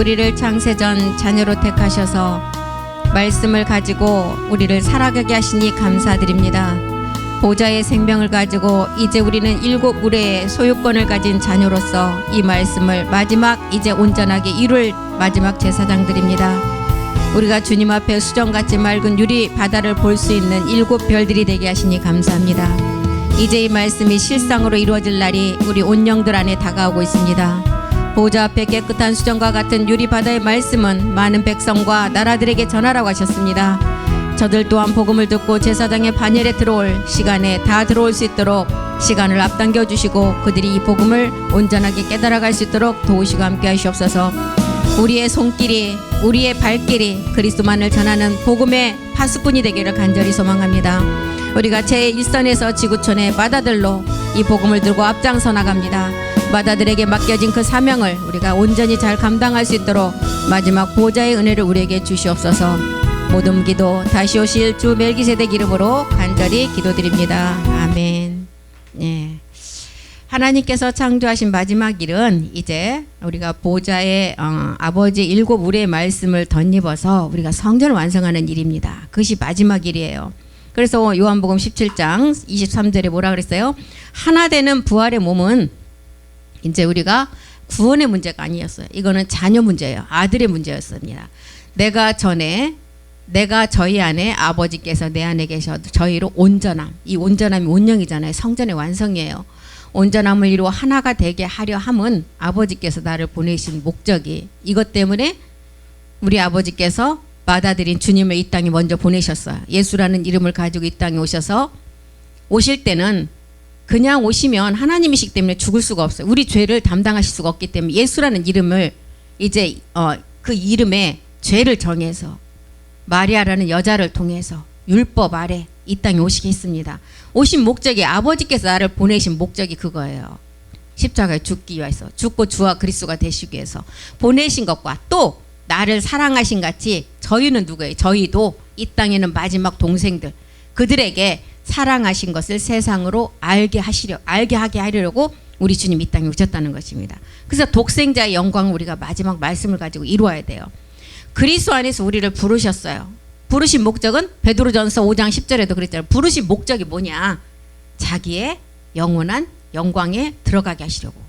우리를 창세전 자녀로 택하셔서 말씀을 가지고 우리를 살아가게 하시니 감사드립니다. 보좌의 생명을 가지고 이제 우리는 일곱 우레의 소유권을 가진 자녀로서 이 말씀을 마지막 이제 온전하게 이룰 마지막 제사장들입니다. 우리가 주님 앞에 수정같이 맑은 유리 바다를 볼 수 있는 일곱 별들이 되게 하시니 감사합니다. 이제 이 말씀이 실상으로 이루어질 날이 우리 온 영들 안에 다가오고 있습니다. 보좌 앞에 깨끗한 수정과 같은 유리 바다의 말씀은 많은 백성과 나라들에게 전하라고 하셨습니다. 저들 또한 복음을 듣고 제사장의 반열에 들어올 시간에 다 들어올 수 있도록 시간을 앞당겨 주시고 그들이 이 복음을 온전하게 깨달아갈 수 있도록 도우시고 함께 하시옵소서. 우리의 손길이 우리의 발길이 그리스도만을 전하는 복음의 파수꾼이 되기를 간절히 소망합니다. 우리가 제1선에서 지구촌의 마다들로 이 복음을 들고 앞장서 나갑니다. 마다들에게 맡겨진 그 사명을 우리가 온전히 잘 감당할 수 있도록 마지막 보좌의 은혜를 우리에게 주시옵소서. 모든 기도 다시 오실 주 멜기세덱 이름으로 간절히 기도드립니다. 아멘. 예. 하나님께서 창조하신 마지막 일은 이제 우리가 보좌의 아버지 일곱 우레의 말씀을 덧입어서 우리가 성전을 완성하는 일입니다. 그것이 마지막 일이에요. 그래서 요한복음 17장 23절에 뭐라 그랬어요? 하나 되는 부활의 몸은 이제 우리가 구원의 문제가 아니었어요. 이거는 자녀 문제예요. 아들의 문제였습니다. 내가 저희 안에 아버지께서 내 안에 계셔도 저희로 온전함. 이 온전함이 온영이잖아요. 성전의 완성이에요. 온전함을 이루어 하나가 되게 하려 함은 아버지께서 나를 보내신 목적이 이것 때문에 우리 아버지께서 받아들인 주님을 이 땅에 먼저 보내셨어요. 예수라는 이름을 가지고 이 땅에 오셔서 오실 때는 그냥 오시면 하나님이시기 때문에 죽을 수가 없어요. 우리 죄를 담당하실 수가 없기 때문에 예수라는 이름을 이제 그 이름에 죄를 정해서 마리아라는 여자를 통해서 율법 아래 이 땅에 오시게 했습니다. 오신 목적이 아버지께서 나를 보내신 목적이 그거예요. 십자가에 죽기 위해서 죽고 주와 그리스도가 되시기 위해서 보내신 것과 또 나를 사랑하신 같이 저희는 누구예요? 저희도 이 땅에는 마지막 동생들 그들에게 사랑하신 것을 세상으로 알게 하게 하려고 우리 주님 이 땅에 오셨다는 것입니다. 그래서 독생자의 영광을 우리가 마지막 말씀을 가지고 이루어야 돼요. 그리스도 안에서 우리를 부르셨어요. 부르신 목적은 베드로전서 5장 10절에도 그랬잖아요. 부르신 목적이 뭐냐? 자기의 영원한 영광에 들어가게 하시려고.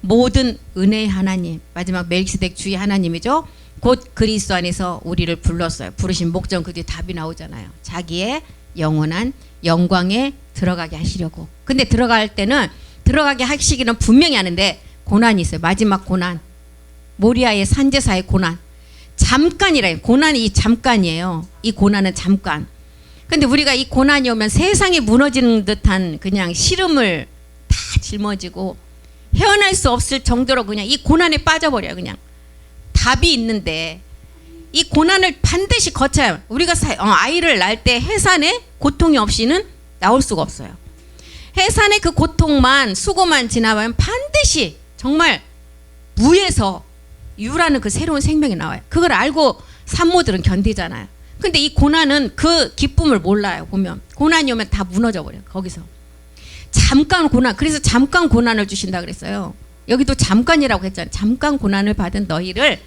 모든 은혜의 하나님, 마지막 멜기세덱 주의 하나님이죠. 곧 그리스도 안에서 우리를 불렀어요. 부르신 목적은 그 뒤에 답이 나오잖아요. 자기의 영원한 영광에 들어가게 하시려고. 근데 들어갈 때는 들어가게 하시기는 분명히 하는데 고난이 있어요. 마지막 고난. 모리아의 산제사의 고난. 잠깐이래요. 고난이 이 잠깐이에요. 이 고난은 잠깐. 근데 우리가 이 고난이 오면 세상이 무너지는 듯한 그냥 시름을 다 짊어지고 헤어날 수 없을 정도로 그냥 이 고난에 빠져버려요. 그냥 답이 있는데 이 고난을 반드시 거쳐야 우리가 아이를 낳을 때 해산의 고통이 없이는 나올 수가 없어요. 해산의 그 고통만 수고만 지나면 반드시 정말 무에서 유라는 그 새로운 생명이 나와요. 그걸 알고 산모들은 견디잖아요. 근데 이 고난은 그 기쁨을 몰라요. 보면 고난이 오면 다 무너져 버려요. 거기서 잠깐 고난. 그래서 잠깐 고난을 주신다 그랬어요. 여기도 잠깐이라고 했잖아요. 잠깐 고난을 받은 너희를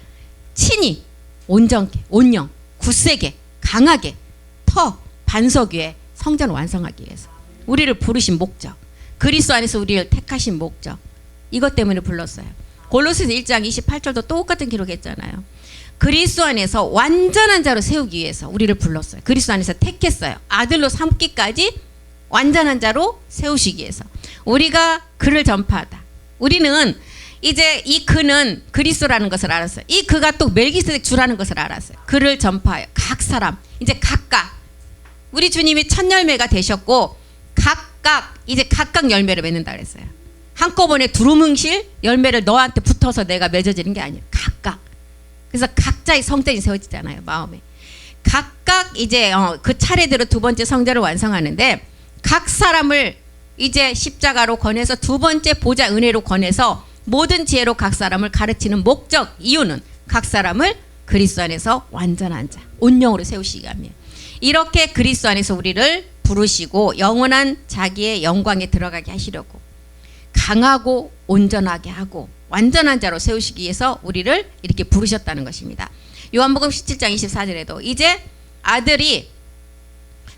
친히 온전케 온영 굳세게 강하게 터 반석 위에 성전 완성하기 위해서 우리를 부르신 목적, 그리스도 안에서 우리를 택하신 목적, 이것 때문에 불렀어요. 골로새서 1장 28절도 똑같은 기록했잖아요. 그리스도 안에서 완전한 자로 세우기 위해서 우리를 불렀어요. 그리스도 안에서 택했어요. 아들로 삼기까지 완전한 자로 세우시기 위해서 우리가 그를 전파하다. 우리는 이제 이 그는 그리스도라는 것을 알았어요. 이 그가 또 멜기세덱 주라는 것을 알았어요. 그를 전파하여 각 사람 이제 각각 우리 주님이 첫 열매가 되셨고 각각 이제 각각 열매를 맺는다 그랬어요. 한꺼번에 두루뭉실 열매를 너한테 붙어서 내가 맺어지는 게 아니에요. 각각. 그래서 각자의 성전이 세워지잖아요. 마음에. 각각 이제 그 차례대로 두 번째 성전을 완성하는데 각 사람을 이제 십자가로 권해서 두 번째 보좌 은혜로 권해서 모든 지혜로 각 사람을 가르치는 목적 이유는 각 사람을 그리스도 안에서 완전한 자 온영으로 세우시기 위함이에요. 이렇게 그리스도 안에서 우리를 부르시고 영원한 자기의 영광에 들어가게 하시려고 강하고 온전하게 하고 완전한 자로 세우시기 위해서 우리를 이렇게 부르셨다는 것입니다. 요한복음 17장 24절에도 이제 아들이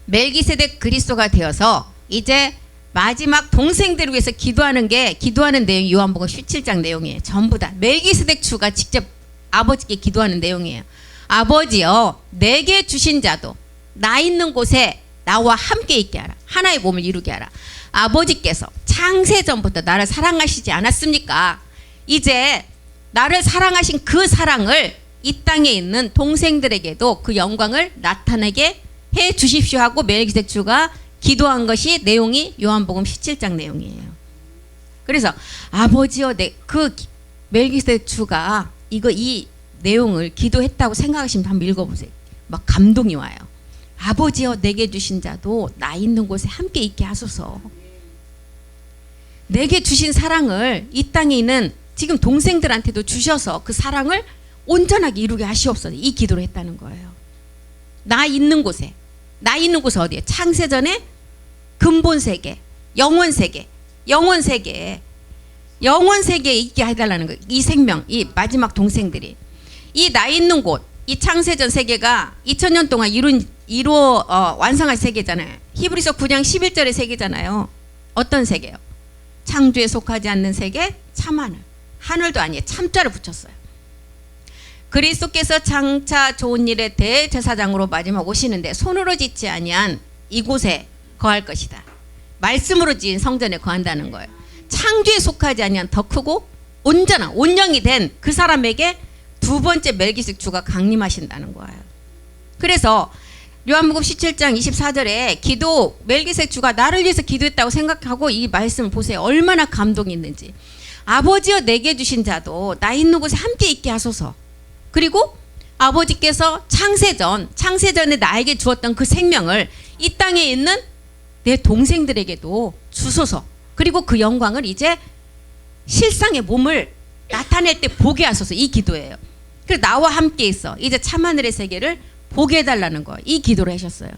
멜기세덱 그리스도가 되어서 이제 마지막 동생들을 위해서 기도하는 내용이 요한복음 17장 내용이에요. 전부 다 멜기세덱 주가 직접 아버지께 기도하는 내용이에요. 아버지여, 내게 주신 자도 나 있는 곳에 나와 함께 있게 하라. 하나의 몸을 이루게 하라. 아버지께서 창세전부터 나를 사랑하시지 않았습니까? 이제 나를 사랑하신 그 사랑을 이 땅에 있는 동생들에게도 그 영광을 나타내게 해 주십시오 하고 멜기세덱 주가 기도한 것이 내용이 요한복음 17장 내용이에요. 그래서 아버지여, 그 멜기세덱 주가 이 내용을 기도했다고 생각하시면 한번 읽어보세요. 막 감동이 와요. 아버지여, 내게 주신 자도 나 있는 곳에 함께 있게 하소서. 내게 주신 사랑을 이 땅에 있는 지금 동생들한테도 주셔서 그 사랑을 온전하게 이루게 하시옵소서. 이 기도를 했다는 거예요. 나 있는 곳에 어디에? 창세전에 근본 세계, 영원 세계에 있게 해달라는 거예요. 이 생명, 이 마지막 동생들이 이 나 있는 곳, 이 창세전 세계가 2000년 동안 완성한 세계잖아요. 히브리서 9장 11절의 세계잖아요. 어떤 세계요? 창조에 속하지 않는 세계, 참하늘. 하늘도 아니에요. 참자를 붙였어요. 그리스도께서 장차 좋은 일의 대제사장으로 마지막 오시는데 손으로 짓지 아니한 이곳에 거할 것이다. 말씀으로 지은 성전에 거한다는 거예요. 창조에 속하지 아니한 더 크고 온전한 온영이 된 그 사람에게 두 번째 멜기세덱 주가 강림하신다는 거예요. 그래서 요한복음 17장 24절에 멜기세덱 주가 나를 위해서 기도했다고 생각하고 이 말씀을 보세요. 얼마나 감동이 있는지. 아버지여, 내게 주신 자도 나 있는 곳에 함께 있게 하소서. 그리고 아버지께서 창세전에 나에게 주었던 그 생명을 이 땅에 있는 내 동생들에게도 주소서. 그리고 그 영광을 이제 실상의 몸을 나타낼 때 보게 하소서. 이 기도예요. 그래서 나와 함께 있어. 이제 참하늘의 세계를 보게 해달라는 거예요. 이 기도를 하셨어요.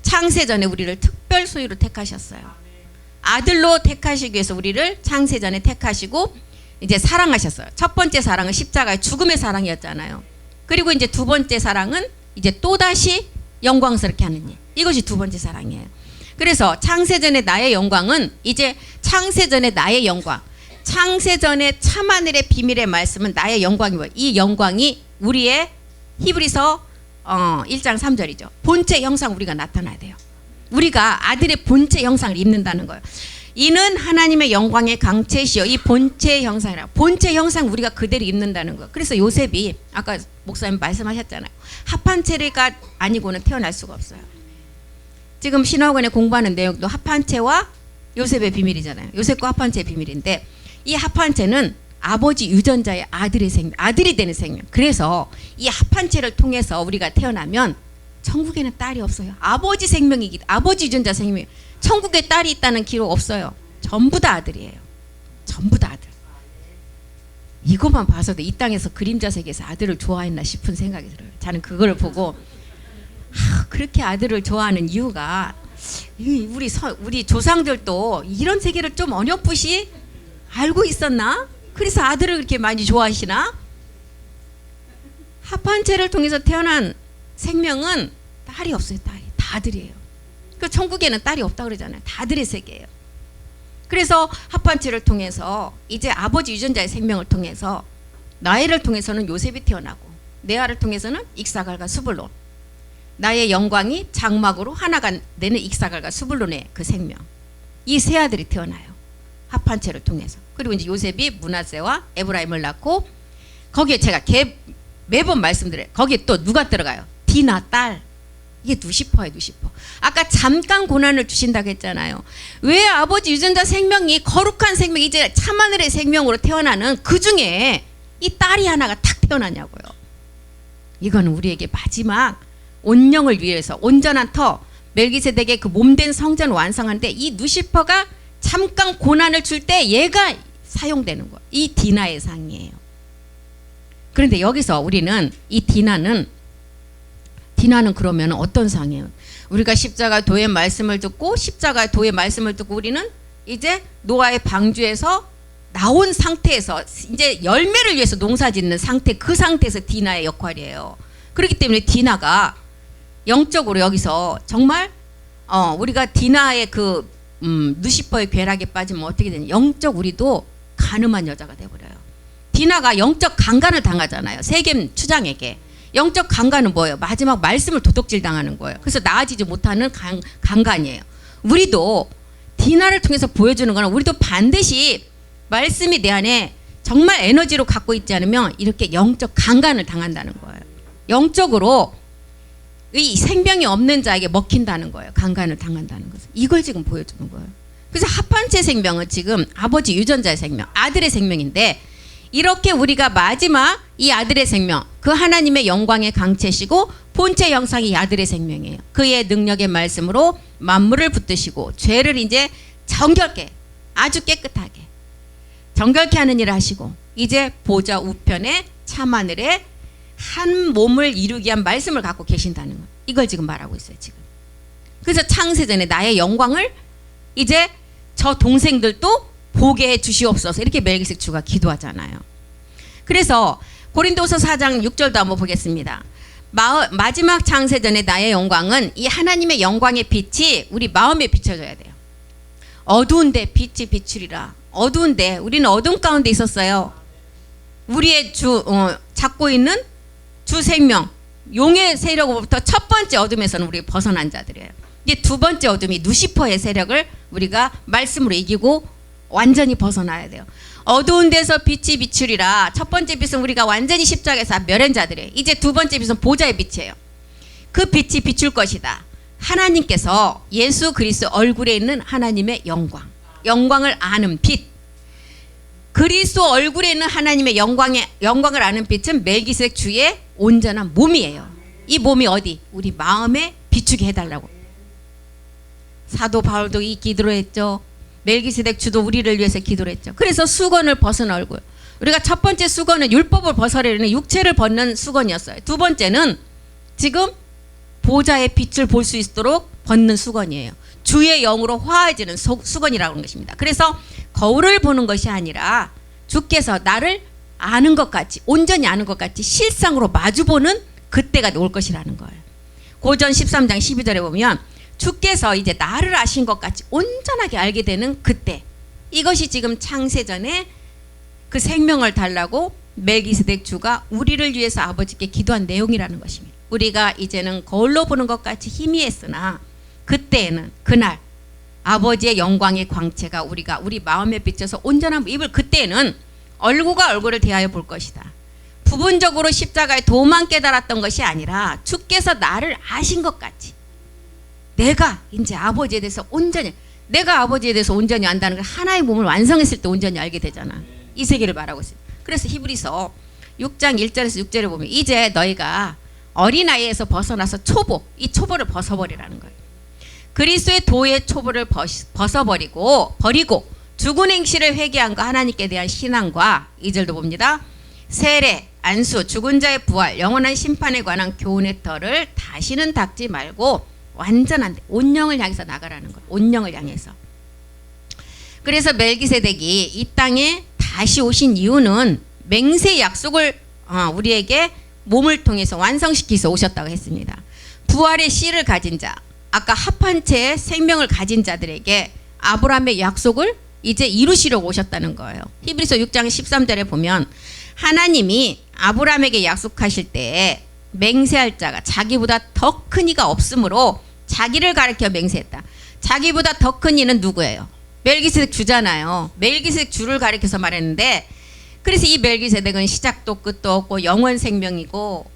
창세전에 우리를 특별 소유로 택하셨어요. 아들로 택하시기 위해서 우리를 창세전에 택하시고 이제 사랑하셨어요. 첫 번째 사랑은 십자가의 죽음의 사랑이었잖아요. 그리고 이제 두 번째 사랑은 이제 또다시 영광스럽게 하는 일. 이것이 두 번째 사랑이에요. 그래서 창세전의 나의 영광은 이제 창세전의 나의 영광. 창세전의 참하늘의 비밀의 말씀은 나의 영광이 뭐예요? 이 영광이 우리의 히브리서 1장 3절이죠. 본체 형상 우리가 나타나야 돼요. 우리가 아들의 본체 형상을 입는다는 거예요. 이는 하나님의 영광의 강체시여. 이 본체 형상이라. 본체 형상 우리가 그대로 입는다는 거예요. 그래서 요셉이 아까 목사님 말씀하셨잖아요. 합한 체가 아니고는 태어날 수가 없어요. 지금 신학원에 공부하는 내용도 합한 체와 요셉의 비밀이잖아요. 요셉과 합한 체의 비밀인데 이 합한 체는 아버지 유전자의 아들의 생명, 아들이 되는 생명. 그래서 이 합한 체를 통해서 우리가 태어나면 천국에는 딸이 없어요. 아버지 생명이기, 아버지 유전자 생명. 천국에 딸이 있다는 기록 없어요. 전부 다 아들이에요. 전부 다 아들. 이것만 봐서도 이 땅에서 그림자 세계에서 아들을 좋아했나 싶은 생각이 들어요. 저는 그걸 보고 그렇게 아들을 좋아하는 이유가 우리 조상들도 이런 세계를 좀 어렴풋이 알고 있었나? 그래서 아들을 그렇게 많이 좋아하시나? 합한체를 통해서 태어난 생명은 딸이 없어요. 딸이 다 아들이에요. 그 천국에는 딸이 없다 그러잖아요. 다 아들의 세계예요. 그래서 합한체를 통해서 이제 아버지 유전자의 생명을 통해서 나애를 통해서는 요셉이 태어나고 레아를 통해서는 익사갈과 스불론, 나의 영광이 장막으로 하나가 되는 익사갈과 스불론의 그 생명, 이 세 아들이 태어나요. 합한체를 통해서. 그리고 이제 요셉이 므낫세와 에브라임을 낳고 거기에 제가 매번 말씀드려요. 거기에 또 누가 들어가요? 디나 딸. 이게 누시퍼예요. 누시퍼. 아까 잠깐 고난을 주신다고 했잖아요. 왜 아버지 유전자 생명이 거룩한 생명, 이제 참하늘의 생명으로 태어나는 그 중에 이 딸이 하나가 탁 태어나냐고요. 이거는 우리에게 마지막 온영을 위해서 온전한 터, 멜기세덱의 그 몸된 성전 완성하는데 이 누시퍼가 잠깐 고난을 줄 때 얘가 사용되는 거예요. 이 디나의 상이에요. 그런데 여기서 우리는 이 디나는 그러면 어떤 상이에요? 우리가 십자가 도의 말씀을 듣고 우리는 이제 노아의 방주에서 나온 상태에서 이제 열매를 위해서 농사 짓는 상태, 그 상태에서 디나의 역할이에요. 그렇기 때문에 디나가 영적으로 여기서 정말 우리가 디나의 그 루시퍼의 괴락에 빠지면 어떻게 되냐, 영적 우리도 간음한 여자가 돼버려요. 디나가 영적 강간을 당하잖아요. 세겜 추장에게. 영적 강간은 뭐예요? 마지막 말씀을 도둑질 당하는 거예요. 그래서 나아지지 못하는 강간이에요. 우리도 디나를 통해서 보여주는 거는 우리도 반드시 말씀이 내 안에 정말 에너지로 갖고 있지 않으면 이렇게 영적 강간을 당한다는 거예요. 영적으로 이 생명이 없는 자에게 먹힌다는 거예요. 강간을 당한다는 것은. 이걸 지금 보여주는 거예요. 그래서 합판체 생명은 지금 아버지 유전자의 생명, 아들의 생명인데, 이렇게 우리가 마지막 이 아들의 생명, 그 하나님의 영광의 강체시고 본체 형상이 이 아들의 생명이에요. 그의 능력의 말씀으로 만물을 붙드시고 죄를 이제 정결케, 아주 깨끗하게 정결케 하는 일을 하시고, 이제 보좌 우편에 참하늘에 한 몸을 이루기 위한 말씀을 갖고 계신다는 거예요. 이걸 지금 말하고 있어요, 지금. 그래서 창세전에 나의 영광을 이제 저 동생들도 보게 해 주시옵소서, 이렇게 멜기세덱 주가 기도하잖아요. 그래서 고린도서 4장 6절도 한번 보겠습니다. 마지막 창세전에 나의 영광은 이 하나님의 영광의 빛이 우리 마음에 비춰져야 돼요. 어두운데 빛이 비추리라. 어두운데, 우리는 어둠 가운데 있었어요. 우리의 잡고 있는 주 생명, 용의 세력으로부터 첫 번째 어둠에서는 우리가 벗어난 자들이에요. 이제 두 번째 어둠이 루시퍼의 세력을 우리가 말씀으로 이기고 완전히 벗어나야 돼요. 어두운 데서 빛이 비추리라. 첫 번째 빛은 우리가 완전히 십자가에서 멸한 자들이에요. 이제 두 번째 빛은 보좌의 빛이에요. 그 빛이 비출 것이다. 하나님께서 예수 그리스도 얼굴에 있는 하나님의 영광을 아는 빛. 그리스도 얼굴에 있는 하나님의 영광을 아는 빛은 멜기세덱 주의 온전한 몸이에요. 이 몸이 어디? 우리 마음에 비추게 해달라고. 사도 바울도 이 기도를 했죠. 멜기세덱 주도 우리를 위해서 기도를 했죠. 그래서 수건을 벗은 얼굴. 우리가 첫 번째 수건은 율법을 벗어내는 육체를 벗는 수건이었어요. 두 번째는 지금 보좌의 빛을 볼 수 있도록 벗는 수건이에요. 주의 영으로 화해지는 수건이라고 하는 것입니다. 그래서 거울을 보는 것이 아니라 주께서 나를 아는 것 같이, 온전히 아는 것 같이 실상으로 마주보는 그때가 올 것이라는 거예요. 고전 13장 12절에 보면 주께서 이제 나를 아신 것 같이 온전하게 알게 되는 그때, 이것이 지금 창세전에 그 생명을 달라고 멜기세덱 주가 우리를 위해서 아버지께 기도한 내용이라는 것입니다. 우리가 이제는 거울로 보는 것 같이 희미했으나 그때에는, 그날 아버지의 영광의 광채가 우리 마음에 비춰서 온전한 입을, 그때에는 얼굴과 얼굴을 대하여 볼 것이다. 부분적으로 십자가의 도만 깨달았던 것이 아니라 주께서 나를 아신 것 같이 내가 이제 아버지에 대해서 온전히, 내가 아버지에 대해서 온전히 안다는 걸 하나의 몸을 완성했을 때 온전히 알게 되잖아. 이 세계를 말하고 있어요. 그래서 히브리서 6장 1절에서 6절에 보면 이제 너희가 어린아이에서 벗어나서 이 초보를 벗어버리라는 거예요. 그리스도의 도의 초보를 버리고 죽은 행실을 회개한과 하나님께 대한 신앙과, 2절도 봅니다. 세례, 안수, 죽은 자의 부활, 영원한 심판에 관한 교훈의 털을 다시는 닦지 말고 완전한 온영을 향해서 나가라는 거예요. 온영을 향해서. 그래서 멜기세덱이 이 땅에 다시 오신 이유는 맹세 약속을 우리에게 몸을 통해서 완성시키서 오셨다고 했습니다. 부활의 씨를 가진 자, 아까 합한체의 생명을 가진 자들에게 아브라함의 약속을 이제 이루시려고 오셨다는 거예요. 히브리서 6장 13절에 보면 하나님이 아브라함에게 약속하실 때 맹세할 자가 자기보다 더 큰 이가 없으므로 자기를 가리켜 맹세했다. 자기보다 더 큰 이는 누구예요? 멜기세덱 주잖아요. 멜기세덱 주를 가리켜서 말했는데, 그래서 이 멜기세덱은 시작도 끝도 없고 영원 생명이고,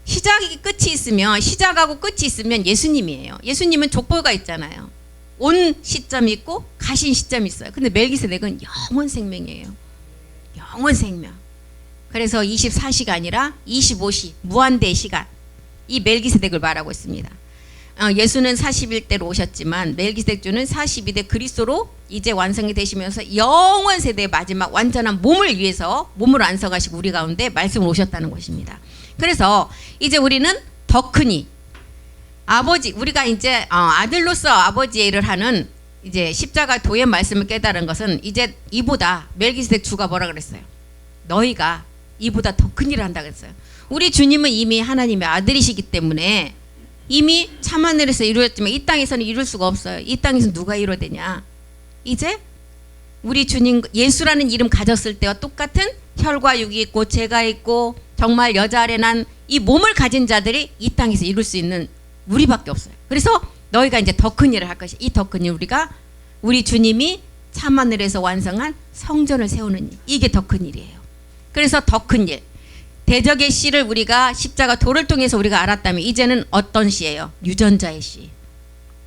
시작이 끝이 있으면, 시작하고 끝이 있으면 예수님이에요. 예수님은 족보가 있잖아요. 온 시점이 있고 가신 시점이 있어요. 근데 멜기세덱은 영원 생명이에요. 영원 생명. 그래서 24시간이라 25시, 무한대의 시간, 이 멜기세덱을 말하고 있습니다. 예수는 41대로 오셨지만 멜기세덱 주는 42대 그리스도로 이제 완성이 되시면서 영원 세대의 마지막 완전한 몸을 위해서 몸을 완성하시고 우리 가운데 말씀을 오셨다는 것입니다. 그래서 이제 우리는 더 크니 아버지, 우리가 이제 아들로서 아버지의 일을 하는 이제 십자가 도의 말씀을 깨달은 것은 이제 이보다 멜기세덱 주가 뭐라 그랬어요? 너희가 이보다 더 큰 일을 한다 그랬어요. 우리 주님은 이미 하나님의 아들이시기 때문에 이미 참하늘에서 이루어졌지만 이 땅에서는 이룰 수가 없어요. 이 땅에서 누가 이루어되냐? 이제 우리 주님 예수라는 이름 가졌을 때와 똑같은 혈과 육이 있고 죄가 있고 정말 여자 아래 난 이 몸을 가진 자들이 이 땅에서 이룰 수 있는 우리밖에 없어요. 그래서 너희가 이제 더 큰 일을 할 것이 이 더 큰 일 우리가 우리 주님이 참하늘에서 완성한 성전을 세우는 일 이게 더 큰 일이에요. 그래서 더 큰 일 대적의 씨를 우리가 십자가 도를 통해서 우리가 알았다면 이제는 어떤 씨예요? 유전자의 씨.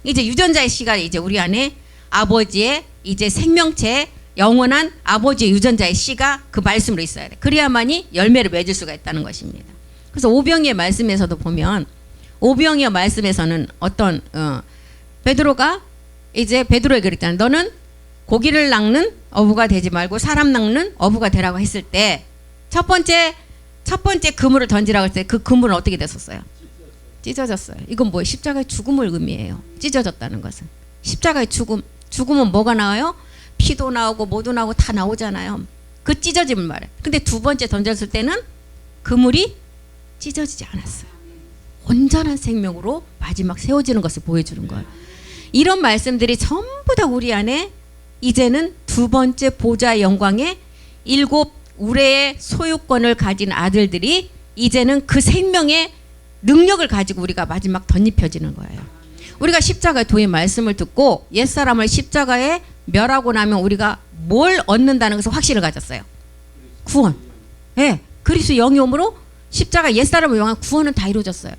이제 유전자의 씨가 이제 우리 안에 아버지의 이제 생명체 영원한 아버지의 유전자의 씨가 그 말씀으로 있어야 돼. 그래야만이 열매를 맺을 수가 있다는 것입니다. 그래서 오병이의 말씀에서도 보면 오병이의 말씀에서는 어떤 베드로가 이제 베드로에게 그랬잖아요. 너는 고기를 낚는 어부가 되지 말고 사람 낚는 어부가 되라고 했을 때 첫 번째 그물을 던지라고 했을 때 그 그물은 어떻게 됐었어요? 찢어졌어요. 이건 뭐예요? 십자가의 죽음을 의미해요. 찢어졌다는 것은. 십자가의 죽음은 뭐가 나와요? 피도 나오고 뭐도 나오고 다 나오잖아요. 그 찢어짐을 말해요. 근데 두 번째 던졌을 때는 그물이 찢어지지 않았어요. 온전한 생명으로 마지막 세워지는 것을 보여주는 거예요. 이런 말씀들이 전부 다 우리 안에 이제는 두 번째 보좌의 영광에 7 우레의 소유권을 가진 아들들이 이제는 그 생명의 능력을 가지고 우리가 마지막 덧입혀지는 거예요. 우리가 십자가의 도의 말씀을 듣고 옛사람을 십자가에 멸하고 나면 우리가 뭘 얻는다는 것을 확신을 가졌어요. 구원. 예, 그리스도 영이 오므로 십자가 옛사람을 영한 구원은 다 이루어졌어요.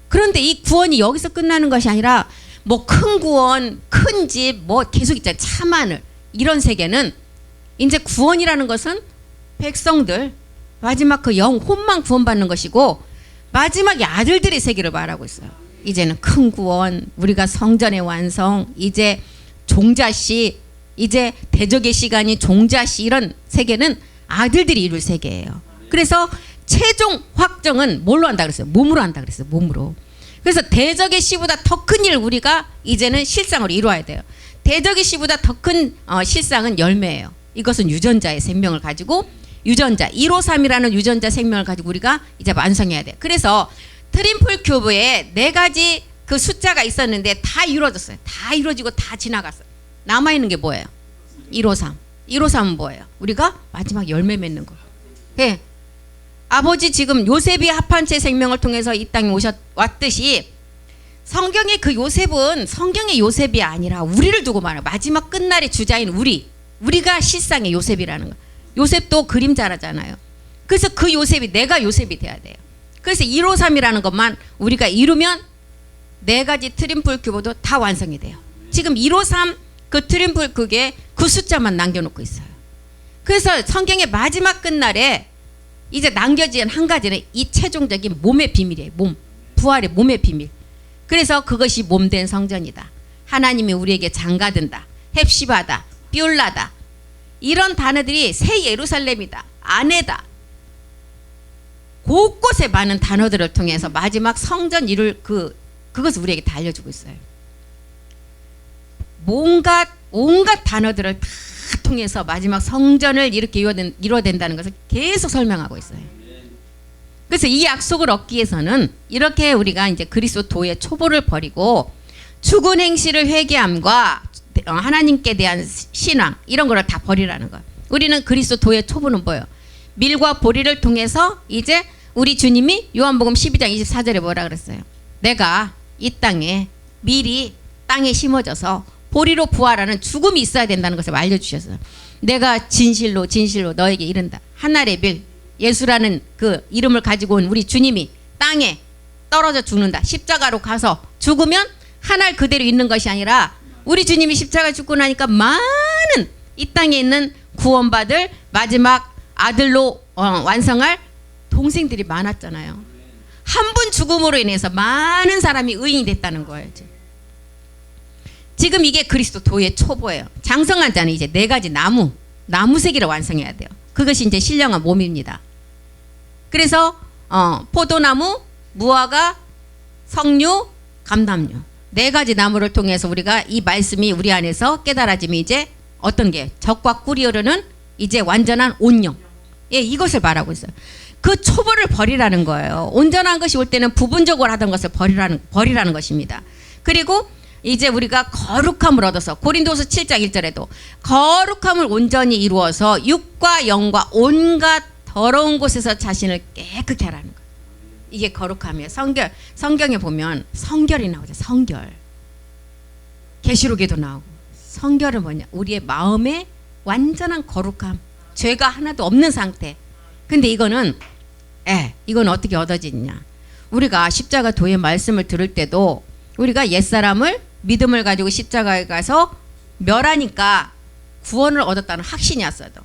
그런데 이 구원이 여기서 끝나는 것이 아니라 뭐 큰 구원, 큰 집, 뭐 계속 있잖아요. 참하늘 이런 세계는 이제 구원이라는 것은 백성들 마지막 그 영혼만 구원받는 것이고 마지막에 아들들의 세계를 말하고 있어요. 이제는 큰 구원, 우리가 성전의 완성, 이제 종자씨, 이제 대적의 시간이 종자씨 이런 세계는 아들들이 이룰 세계예요. 그래서 최종 확정은 뭘로 한다 그랬어요? 몸으로 한다 그랬어요. 몸으로. 그래서 대적의 시보다 더 큰 일을 우리가 이제는 실상으로 이루어야 돼요. 대적의 시보다 더 큰 실상은 열매예요. 이것은 유전자의 생명을 가지고 유전자 153이라는 유전자 생명을 가지고 우리가 이제 완성해야 돼요. 그래서 트리플 큐브에 4가지 그 숫자가 있었는데 다 이루어졌어요. 다 이루어지고 다 지나갔어요. 남아있는 게 뭐예요? 153. 153은 뭐예요? 우리가 마지막 열매 맺는 거. 예. 아버지 지금 요셉이 합한체 생명을 통해서 이 땅에 왔듯이 성경의 그 요셉은 성경의 요셉이 아니라 우리를 두고 말해요. 마지막 끝날의 주자인 우리가 실상의 요셉이라는 거. 요셉도 그림자라잖아요. 그래서 그 요셉이 내가 요셉이 돼야 돼요. 그래서 153이라는 것만 우리가 이루면 4가지 트리플 큐브도 다 완성이 돼요. 지금 153 그 트리플 큐브에 그 숫자만 남겨놓고 있어요. 그래서 성경의 마지막 끝날에 이제 남겨진 한 가지는 이 최종적인 몸의 비밀이에요. 부활의 몸의 비밀. 그래서 그것이 몸된 성전이다. 하나님이 우리에게 장가든다. 헵시바다. 뷸라다. 이런 단어들이 새 예루살렘이다. 아내다. 곳곳에 많은 단어들을 통해서 마지막 성전 이룰 그것을 우리에게 다 알려주고 있어요. 온갖 단어들을 다 통해서 마지막 성전을 이렇게 이루어낸다는 것을 계속 설명하고 있어요. 그래서 이 약속을 얻기 위해서는 이렇게 우리가 이제 그리스도 도의 초보를 버리고 죽은 행실을 회개함과 하나님께 대한 신앙 이런 거를 다 버리라는 거예요. 우리는 그리스도 도의 초보는 뭐예요? 밀과 보리를 통해서 이제 우리 주님이 요한복음 12장 24절에 뭐라 그랬어요? 내가 이 땅에 밀이 땅에 심어져서 보리로 부활하는 죽음이 있어야 된다는 것을 알려주셨어요. 내가 진실로 너에게 이른다. 하늘의 밀 예수라는 그 이름을 가지고 온 우리 주님이 땅에 떨어져 죽는다. 십자가로 가서 죽으면 하늘 그대로 있는 것이 아니라 우리 주님이 십자가 죽고 나니까 많은 이 땅에 있는 구원받을 마지막 아들로 완성할 동생들이 많았잖아요. 한 분 죽음으로 인해서 많은 사람이 의인이 됐다는 거예요. 지금 이게 그리스도 도의 초보예요. 장성한 자는 이제 4가지 나무 세계를 완성해야 돼요. 그것이 이제 신령한 몸입니다. 그래서 포도나무, 무화과, 석류, 감람류 네 가지 나무를 통해서 우리가 이 말씀이 우리 안에서 깨달아지면 이제 어떤 게 적과 꿀이 흐르는 이제 완전한 온영. 예, 이것을 말하고 있어요. 그 초보를 버리라는 거예요. 온전한 것이 올 때는 부분적으로 하던 것을 버리라는 것입니다. 그리고 이제 우리가 거룩함을 얻어서 고린도서 7장 1절에도 거룩함을 온전히 이루어서 육과 영과 온갖 더러운 곳에서 자신을 깨끗게 하라는 거예요. 이게 거룩함이에요. 성경에 보면 성결이 나오죠. 성결. 계시록에도 나오고. 성결은 뭐냐? 우리의 마음의 완전한 거룩함. 죄가 하나도 없는 상태. 근데 이거는 어떻게 얻어지냐? 우리가 십자가 도의 말씀을 들을 때도 우리가 옛사람을 믿음을 가지고 십자가에 가서 멸하니까 구원을 얻었다는 확신이 왔어도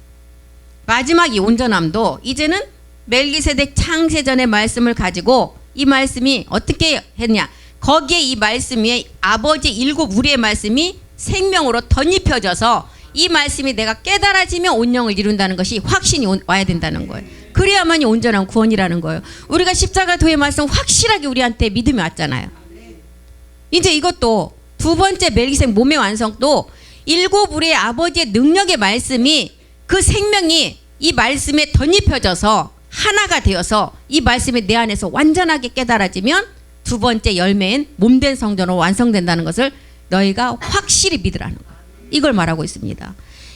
마지막 이 온전함도 이제는 멜기세덱 창세전의 말씀을 가지고 이 말씀이 어떻게 했냐? 거기에 이 말씀이 아버지 일곱 우리의 말씀이 생명으로 덧입혀져서 이 말씀이 내가 깨달아지면 온영을 이룬다는 것이 확신이 와야 된다는 거예요. 그래야만이 온전한 구원이라는 거예요. 우리가 십자가 도의 말씀 확실하게 우리한테 믿음이 왔잖아요. 이제 이것도 두 번째 멜기세덱 몸의 완성도 일곱 우리의 아버지의 능력의 말씀이 그 생명이 이 말씀에 덧입혀져서 하나가 되어서 이 말씀이 내 안에서 완전하게 깨달아지면 두 번째 열매인 몸된 성전으로 완성된다는 것을 너희가 확실히 믿으라는 거예요. 이걸 말하고 있습니다.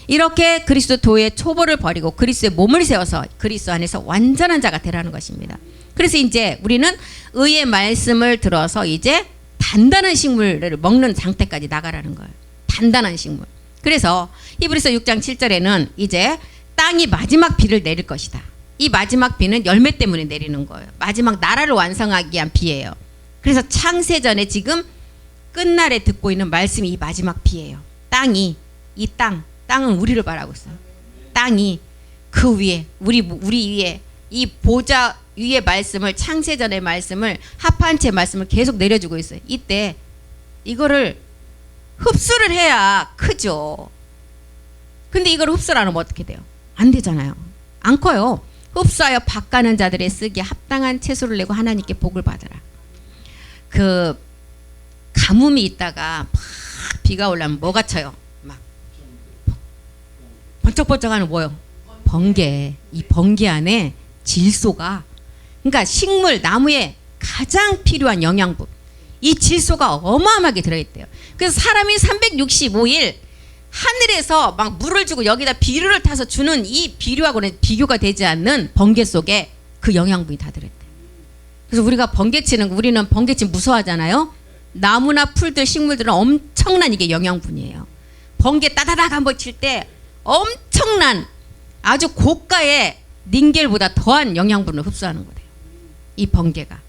이렇게 그리스도 도의 초보를 버리고 그리스도의 몸을 세워서 그리스도 안에서 완전한 자가 되라는 것입니다. 그래서 이제 우리는 의의 말씀을 들어서 이제 단단한 식물을 먹는 상태까지 나가라는 거예요. 단단한 식물. 그래서 히브리서 6장 7절에는 이제 땅이 마지막 비를 내릴 것이다. 이 마지막 비는 열매 때문에 내리는 거예요. 마지막 나라를 완성하기 위한 비예요. 그래서 창세전에 지금 끝날에 듣고 있는 말씀이 이 마지막 비예요. 땅이 땅은 우리를 말하고 있어요. 땅이 그 위에 우리 위에 이 보좌 위의 말씀을 창세전의 말씀을 합한 채 말씀을 계속 내려주고 있어요. 이때 이거를 흡수를 해야 크죠. 근데 이걸 흡수를 안 하면 어떻게 돼요? 안 되잖아요. 안 커요. 흡수하여 밭가는 자들의 쓰기에 합당한 채소를 내고 하나님께 복을 받으라. 그 가뭄이 있다가 막 비가 올라면 뭐가 쳐요? 막 번쩍번쩍하는 뭐요? 번개. 이 번개 안에 질소가, 그러니까 식물 나무에 가장 필요한 영양분, 이 질소가 어마어마하게 들어있대요. 그래서 사람이 365일 하늘에서 막 물을 주고 여기다 비료를 타서 주는 이 비료하고는 비교가 되지 않는 번개 속에 그 영양분이 다 들어있대요. 그래서 우리가 번개 치는 거, 우리는 번개 치면 무서워하잖아요. 나무나 풀들 식물들은 엄청난 이게 영양분이에요. 번개 따다닥 한번 칠 때 엄청난 아주 고가의 닌겔보다 더한 영양분을 흡수하는 거예요. 이 번개가.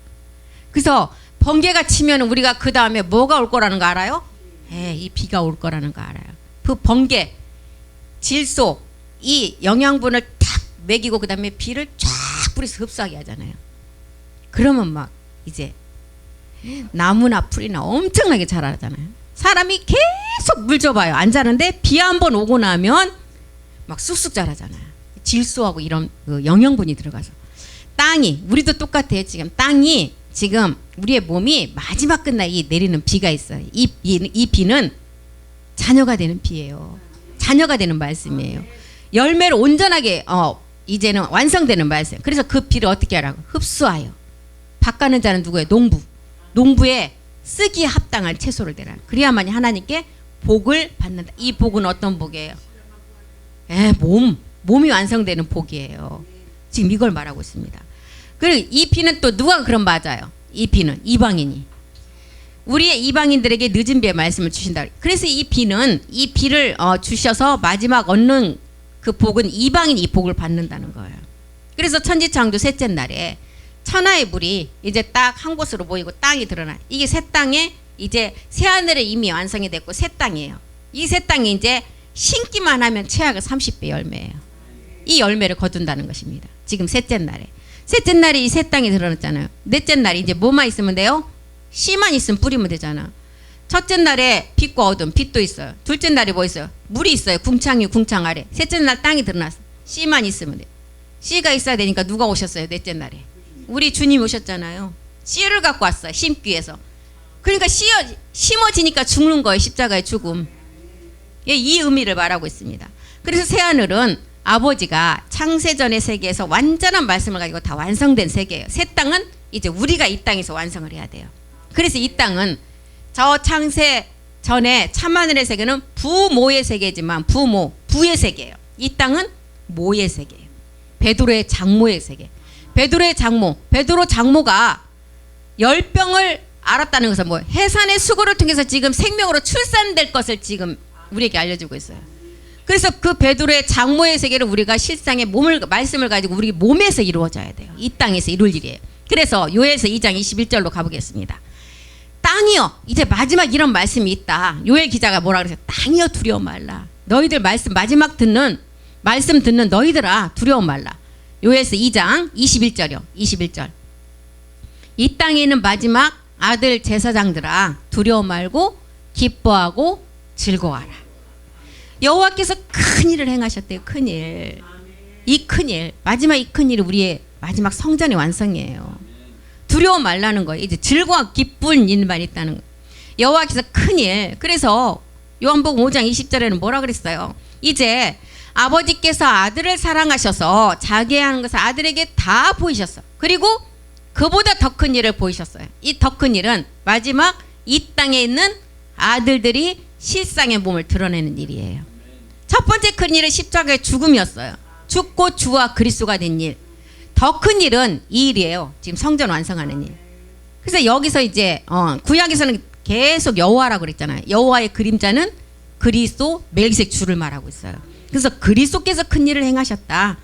그래서 번개가 치면 우리가 그 다음에 뭐가 올 거라는 거 알아요? 이 비가 올 거라는 거 알아요. 그 번개, 질소, 이 영양분을 탁 먹이고 그 다음에 비를 쫙 뿌려서 흡수하게 하잖아요. 그러면 막 이제 나무나 풀이나 엄청나게 자라잖아요. 사람이 계속 물 줘봐요. 안 자는데 비 한 번 오고 나면 막 쑥쑥 자라잖아요. 질소하고 이런 그 영양분이 들어가서. 땅이, 우리도 똑같아요. 지금 땅이, 지금 우리의 몸이 마지막 끝나이 내리는 비가 있어요. 이 비는 자녀가 되는 비예요. 자녀가 되는 말씀이에요. 열매를 온전하게 이제는 완성되는 말씀. 그래서 그 비를 어떻게 하라고? 흡수하여. 밭가는 자는 누구예요? 농부에 쓰기에 합당한 채소를 내라. 그래야만이 하나님께 복을 받는다. 이 복은 어떤 복이에요? 몸이 완성되는 복이에요. 지금 이걸 말하고 있습니다. 그리고 이 비는 또 누가 그럼 맞아요? 이 비는 이방인이. 우리의 이방인들에게 늦은 비의 말씀을 주신다. 그래서 이 비는 이 비를 주셔서 마지막 얻는 그 복은 이방인이 이 복을 받는다는 거예요. 그래서 천지창조 셋째 날에 천하의 물이 이제 딱 한 곳으로 모이고 땅이 드러나. 이게 새 땅에 이제 새 하늘에 이미 완성이 됐고 새 땅이에요. 이 새 땅이 이제 심기만 하면 최악의 30배 열매예요. 이 열매를 거둔다는 것입니다. 지금 셋째 날에. 셋째 날에 이 새 땅이 드러났잖아요. 넷째 날에 이제 뭐만 있으면 돼요? 씨만 있으면 뿌리면 되잖아. 첫째 날에 빛과 어둠, 빛도 있어요. 둘째 날에 뭐 있어요? 물이 있어요. 궁창 위, 궁창 아래. 셋째 날 땅이 드러났어. 씨만 있으면 돼. 씨가 있어야 되니까 누가 오셨어요? 넷째 날에. 우리 주님 오셨잖아요. 씨를 갖고 왔어요. 심기 위해서. 그러니까 심어지니까 죽는 거예요. 십자가의 죽음. 예, 이 의미를 말하고 있습니다. 그래서 새하늘은 아버지가 창세전의 세계에서 완전한 말씀을 가지고 다 완성된 세계예요. 새 땅은 이제 우리가 이 땅에서 완성을 해야 돼요. 그래서 이 땅은 저 창세 전에 참하늘의 세계는 부모의 세계지만 부의 세계예요. 이 땅은 모의 세계예요. 베드로의 장모의 세계. 베드로의 장모, 베드로 장모가 열병을 알았다는 것은 뭐예요? 해산의 수고를 통해서 지금 생명으로 출산될 것을 지금 우리에게 알려주고 있어요. 그래서 그 베드로의 장모의 세계를 우리가 실상의 말씀을 가지고 우리 몸에서 이루어져야 돼요. 이 땅에서 이룰 일이에요. 그래서 요엘서 2장 21절로 가보겠습니다. 땅이여, 이제 마지막 이런 말씀이 있다. 요엘 기자가 뭐라 그랬어요? 땅이여 두려워 말라. 너희들 마지막 말씀 듣는 너희들아 두려워 말라. 요엘서 2장 21절이요. 21절. 이 땅에 있는 마지막 아들 제사장들아 두려워 말고 기뻐하고 즐거워하라. 여호와께서 큰 일을 행하셨대요. 큰 일. 이 큰 일, 마지막 이 큰 일이 우리의 마지막 성전의 완성이에요. 두려워 말라는 거예요. 이제 즐거워 기쁜 일만 있다는 거예요. 여호와께서 큰 일. 그래서 요한복음 5장 20절에는 뭐라 그랬어요? 이제 아버지께서 아들을 사랑하셔서 자기 하는 것을 아들에게 다 보이셨어. 그리고 그보다 더 큰 일을 보이셨어요. 이 더 큰 일은 마지막 이 땅에 있는 아들들이 실상의 몸을 드러내는 일이에요. 첫 번째 큰 일은 십자가의 죽음이었어요. 죽고 주와 그리스도가 된 일. 더 큰 일은 이 일이에요. 지금 성전 완성하는 일. 그래서 여기서 이제 구약에서는 계속 여호와라고 그랬잖아요. 여호와의 그림자는 그리스도 멜기세덱 주를 말하고 있어요. 그래서 그리스도께서 큰 일을 행하셨다.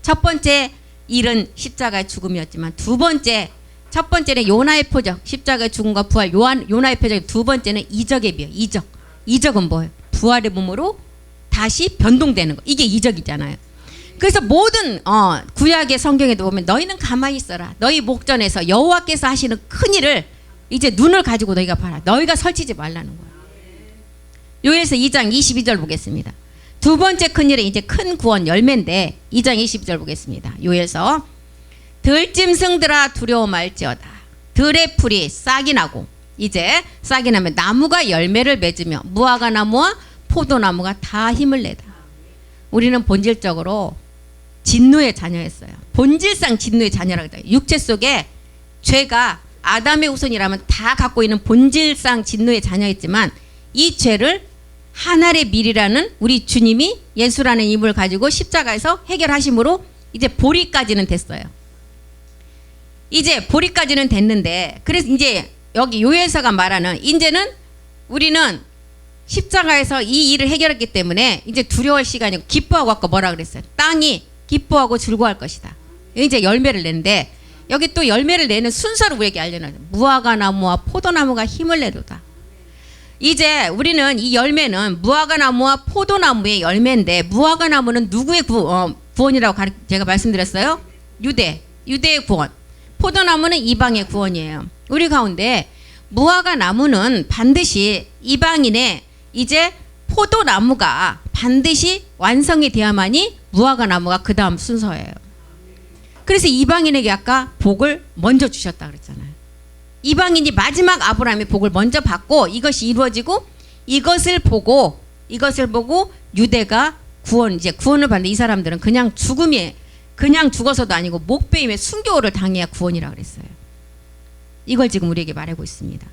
첫 번째 일은 십자가의 죽음이었지만 첫 번째는 요나의 표적, 십자가의 죽음과 부활, 요나의 표적. 두 번째는 이적의 비유, 이적은 뭐예요? 부활의 몸으로 다시 변동되는 거. 이게 이적이잖아요. 그래서 모든 구약의 성경에도 보면 너희는 가만히 있어라. 너희 목전에서 여호와께서 하시는 큰 일을 이제 눈을 가지고 너희가 봐라. 너희가 설치지 말라는 거예요. 요엘서 2장 22절 보겠습니다. 두 번째 큰 일은 이제 큰 구원 열매인데 2장 22절 보겠습니다. 요엘서 들짐승들아 두려워 말지어다. 들의 풀이 싹이 나고 이제 싹이 나면 나무가 열매를 맺으며 무화과 나무와 포도나무가 다 힘을 내다. 우리는 본질적으로 진노의 자녀였어요. 본질상 진노의 자녀라고 해요. 육체 속에 죄가 아담의 후손이라면 다 갖고 있는 본질상 진노의 자녀였지만 이 죄를 하늘의 밀이라는 우리 주님이 예수라는 이름을 가지고 십자가에서 해결하심으로 이제 보리까지는 됐어요. 이제 보리까지는 됐는데 그래서 이제 여기 요엘서가 말하는 이제는 우리는 십자가에서 이 일을 해결했기 때문에 이제 두려워할 시간이고 기뻐하고 아까 뭐라 그랬어요? 땅이 기뻐하고 즐거워할 것이다. 이제 열매를 내는데 여기 또 열매를 내는 순서를 우리에게 알려놔요. 무화과 나무와 포도나무가 힘을 내도다. 이제 우리는 이 열매는 무화과 나무와 포도나무의 열매인데 무화과 나무는 누구의 구원이라고 제가 말씀드렸어요? 유대의 구원. 포도나무는 이방의 구원이에요. 우리 가운데 무화과 나무는 반드시 이방인의 이제 포도나무가 반드시 완성이 돼야만이 무화과 나무가 그 다음 순서예요. 그래서 이방인에게 아까 복을 먼저 주셨다 그랬잖아요. 이방인이 마지막 아브라함의 복을 먼저 받고 이것이 이루어지고 이것을 보고 유대가 구원을 받는 이 사람들은 그냥 죽어서도 아니고 목베임에 순교를 당해야 구원이라고 그랬어요. 이걸 지금 우리에게 말하고 있습니다.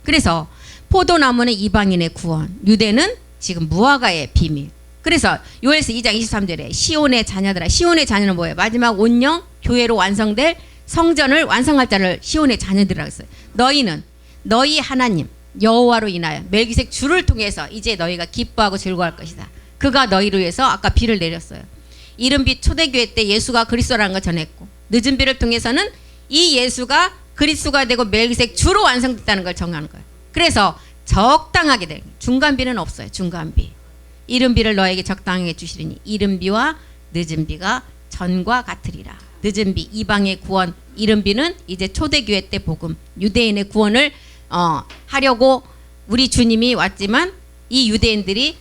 그래서 포도나무는 이방인의 구원, 유대는 지금 무화과의 비밀. 그래서 요엘서 2장 23절에 시온의 자녀들아. 시온의 자녀는 뭐예요? 마지막 온영 교회로 완성될 성전을 완성할 자를 시온의 자녀들이라고 했어요. 너희는 너희 하나님 여호와로 인하여 멜기세덱 주를 통해서 이제 너희가 기뻐하고 즐거워할 것이다. 그가 너희를 위해서 아까 비를 내렸어요. 이른비 초대교회 때 예수가 그리스도라는 걸 전했고 늦은 비를 통해서는 이 예수가 그리스도가 되고 멜기세덱 주로 완성됐다는 걸 정하는 거예요. 그래서 적당하게 되는 거예요. 중간비는 없어요. 중간비. 이른 비를 너에게 적당하게 주시리니 이른 비와 늦은 비가 전과 같으리라. 늦은 비 이방의 구원, 이른 비는 이제 초대교회 때 복음, 유대인의 구원을 하려고 우리 주님이 왔지만 이 유대인들이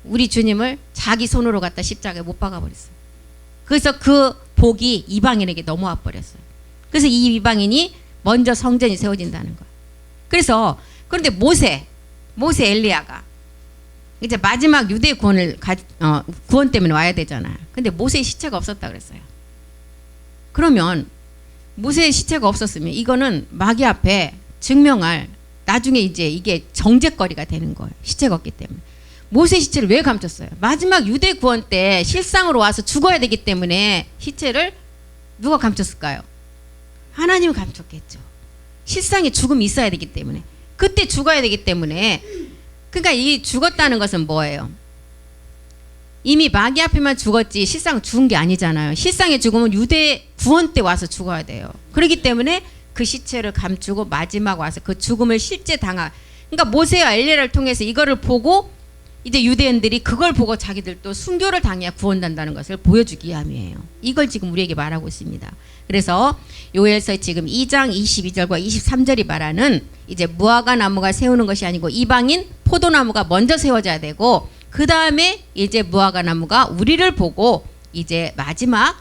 우리 주님을 자기 손으로 갖다 십자가에 못 박아버렸어요. 그래서 그 복이 이방인에게 넘어와 버렸어요. 그래서 이 이방인이 먼저 성전이 세워진다는 거예요. 그래서 그런데 모세 엘리야가 이제 마지막 유대 구원 때문에 와야 되잖아요. 근데 모세의 시체가 없었다 그랬어요. 그러면 모세의 시체가 없었으면 이거는 마귀 앞에 증명할 나중에 이제 이게 정죄거리가 되는 거예요. 시체가 없기 때문에. 모세 시체를 왜 감췄어요? 마지막 유대 구원 때 실상으로 와서 죽어야 되기 때문에 시체를 누가 감췄을까요? 하나님이 감췄겠죠. 실상의 죽음이 있어야 되기 때문에. 그때 죽어야 되기 때문에. 그러니까 이 죽었다는 것은 뭐예요? 이미 마귀 앞에만 죽었지 실상 죽은 게 아니잖아요. 실상의 죽음은 유대 구원 때 와서 죽어야 돼요. 그렇기 때문에 그 시체를 감추고 마지막 와서 그 죽음을 실제 그러니까 모세와 엘리야를 통해서 이거를 보고 이제 유대인들이 그걸 보고 자기들도 순교를 당해야 구원된다는 것을 보여주기 위함이에요. 이걸 지금 우리에게 말하고 있습니다. 그래서 요엘서 지금 2장 22절과 23절이 말하는 이제 무화과 나무가 세우는 것이 아니고 이방인 포도나무가 먼저 세워져야 되고 그 다음에 이제 무화과 나무가 우리를 보고 이제 마지막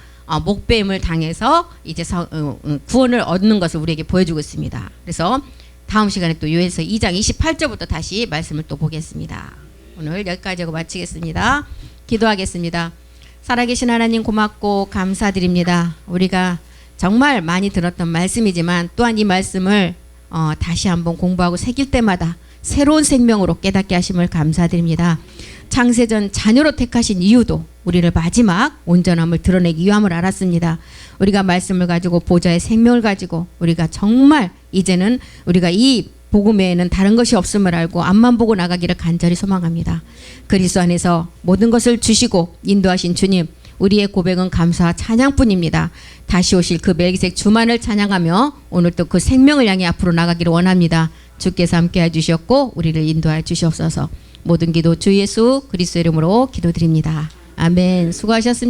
목배임을 당해서 이제 구원을 얻는 것을 우리에게 보여주고 있습니다. 그래서 다음 시간에 또 요엘서 2장 28절부터 다시 말씀을 또 보겠습니다. 오늘 여기까지 하고 마치겠습니다. 기도하겠습니다. 살아계신 하나님 고맙고 감사드립니다. 우리가 정말 많이 들었던 말씀이지만 또한 이 말씀을 다시 한번 공부하고 새길 때마다 새로운 생명으로 깨닫게 하심을 감사드립니다. 창세전 자녀로 택하신 이유도 우리를 마지막 온전함을 드러내기 위함을 알았습니다. 우리가 말씀을 가지고 보좌의 생명을 가지고 우리가 정말 이제는 우리가 이 복음 외에는 다른 것이 없음을 알고 앞만 보고 나가기를 간절히 소망합니다. 그리스도 안에서 모든 것을 주시고 인도하신 주님, 우리의 고백은 감사와 찬양뿐입니다. 다시 오실 그 멜기세덱 주만을 찬양하며 오늘 또 그 생명을 향해 앞으로 나가기를 원합니다. 주께서 함께해 주셨고 우리를 인도하여 주시옵소서. 모든 기도 주 예수 그리스도 이름으로 기도드립니다. 아멘. 수고하셨습니다.